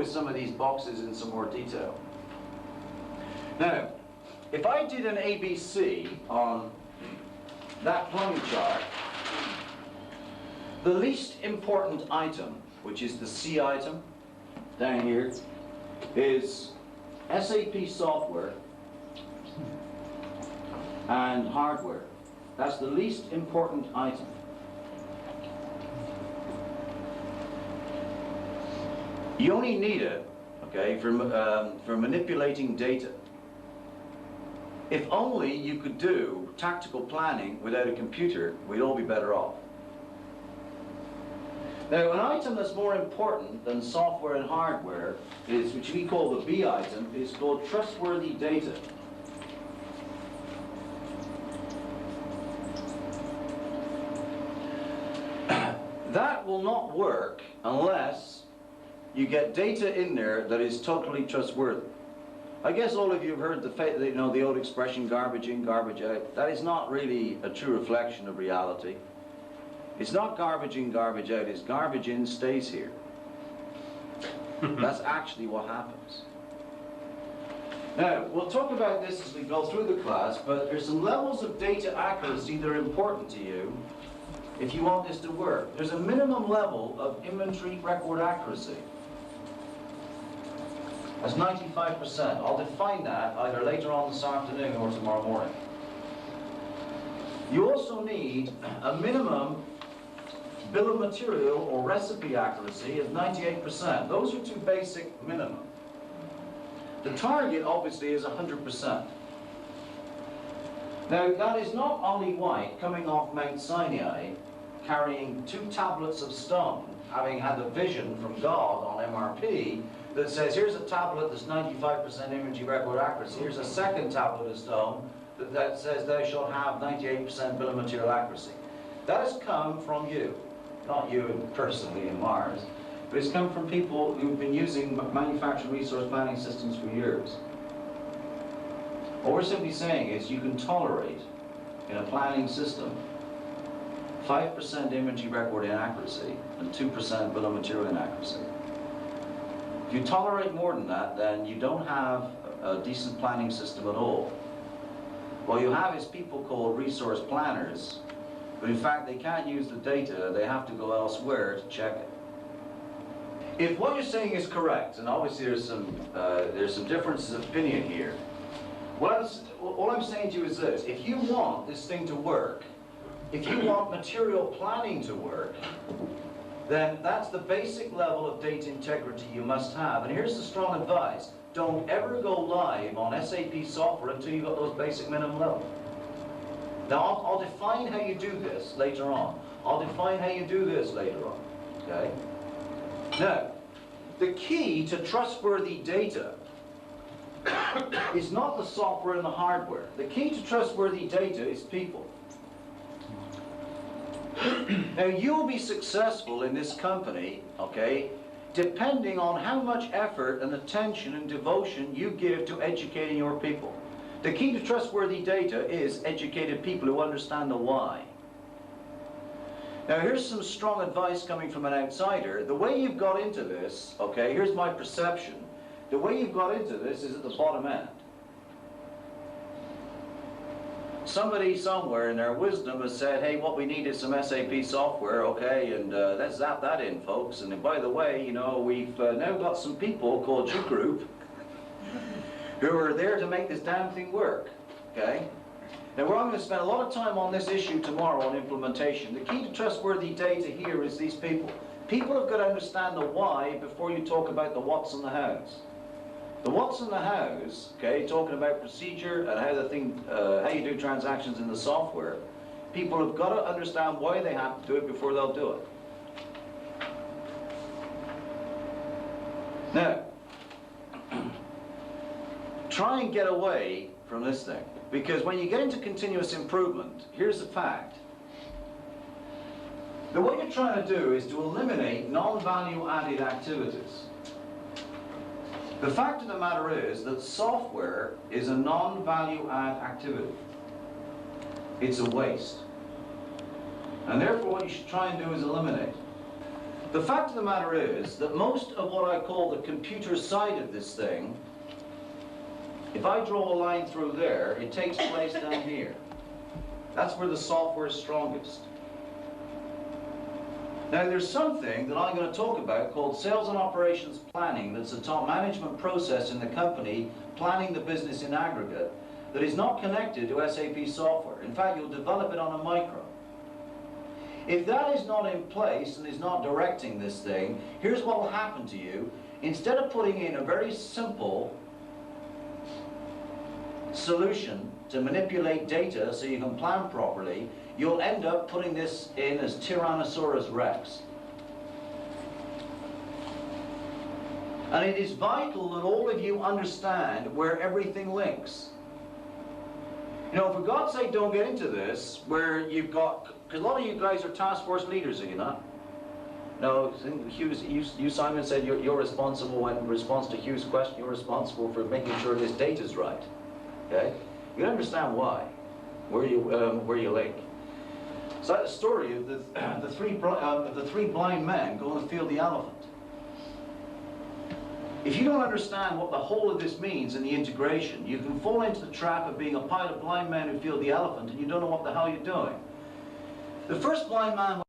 with some of these boxes in some more detail. Now, if I did an ABC on that plumbing chart, the least important item, which is the C item down here, is SAP software and hardware. That's the least important item. You only need it, okay, for manipulating data. If only you could do tactical planning without a computer, we'd all be better off. Now, an item that's more important than software and hardware is, which we call the B item, is called trustworthy data. That will not work unless you get data in there that is totally trustworthy. I guess all of you have heard the old expression, garbage in, garbage out. That is not really a true reflection of reality. It's not garbage in, garbage out. It's garbage in, stays here. That's actually what happens. Now, we'll talk about this as we go through the class, but there's some levels of data accuracy that are important to you if you want this to work. There's a minimum level of inventory record accuracy. That's 95%. I'll define that either later on this afternoon or tomorrow morning. You also need a minimum bill of material or recipe accuracy of 98%. Those are two basic minimum. The target, obviously, is 100%. Now, that is not only White coming off Mount Sinai, carrying 2 tablets of stone, having had the vision from God on MRP, that says, here's a tablet that's 95% imagery record accuracy, here's a second tablet of stone that says thou shalt have 98% bill of material accuracy. That has come from you, not you personally in Mars, but it's come from people who've been using manufactured resource planning systems for years. What we're simply saying is you can tolerate, in a planning system, 5% imagery record inaccuracy and 2% bill of material inaccuracy. If you tolerate more than that, then you don't have a decent planning system at all. What you have is people called resource planners, but in fact they can't use the data, they have to go elsewhere to check it. If what you're saying is correct, and obviously there's some differences of opinion here, all I'm saying to you is this: if you want this thing to work, if you want material planning to work, then that's the basic level of data integrity you must have. And here's the strong advice: don't ever go live on SAP software until you've got those basic minimum levels. Now, I'll define how you do this later on. I'll define how you do this later on, okay? Now, the key to trustworthy data is not the software and the hardware. The key to trustworthy data is people. Now, you'll be successful in this company, okay, depending on how much effort and attention and devotion you give to educating your people. The key to trustworthy data is educated people who understand the why. Now, here's some strong advice coming from an outsider. The way you've got into this, okay, here's my perception. The way you've got into this is at the bottom end. Somebody somewhere in their wisdom has said, hey, what we need is some SAP software, okay, and let's zap that in, folks. And by the way, you know, we've now got some people called G Group who are there to make this damn thing work, okay? Now, we're going to spend a lot of time on this issue tomorrow on implementation. The key to trustworthy data here is these people. People have got to understand the why before you talk about the what's and the how's. The what's and the how's, okay, talking about procedure and how you do transactions in the software, people have got to understand why they have to do it before they'll do it. Now, try and get away from this thing, because when you get into continuous improvement, here's the fact. What you're trying to do is to eliminate non-value added activities. The fact of the matter is that software is a non-value add activity. It's a waste. And therefore what you should try and do is eliminate. The fact of the matter is that most of what I call the computer side of this thing, if I draw a line through there, it takes place down here. That's where the software is strongest. Now there's something that I'm going to talk about called sales and operations planning, that's a top management process in the company, planning the business in aggregate, that is not connected to SAP software. In fact, you'll develop it on a micro. If that is not in place and is not directing this thing, here's what will happen to you. Instead of putting in a very simple solution to manipulate data so you can plan properly, you'll end up putting this in as Tyrannosaurus Rex. And it is vital that all of you understand where everything links. You know, for God's sake, don't get into this where you've got, because a lot of you guys are task force leaders, are you not? No, you Simon said you're responsible, in response to Hugh's question, you're responsible for making sure this data's right. Okay? You understand why, where you link. So that story of the three blind men going to field the elephant. If you don't understand what the whole of this means in the integration, you can fall into the trap of being a pile of blind men who field the elephant and you don't know what the hell you're doing. The first blind man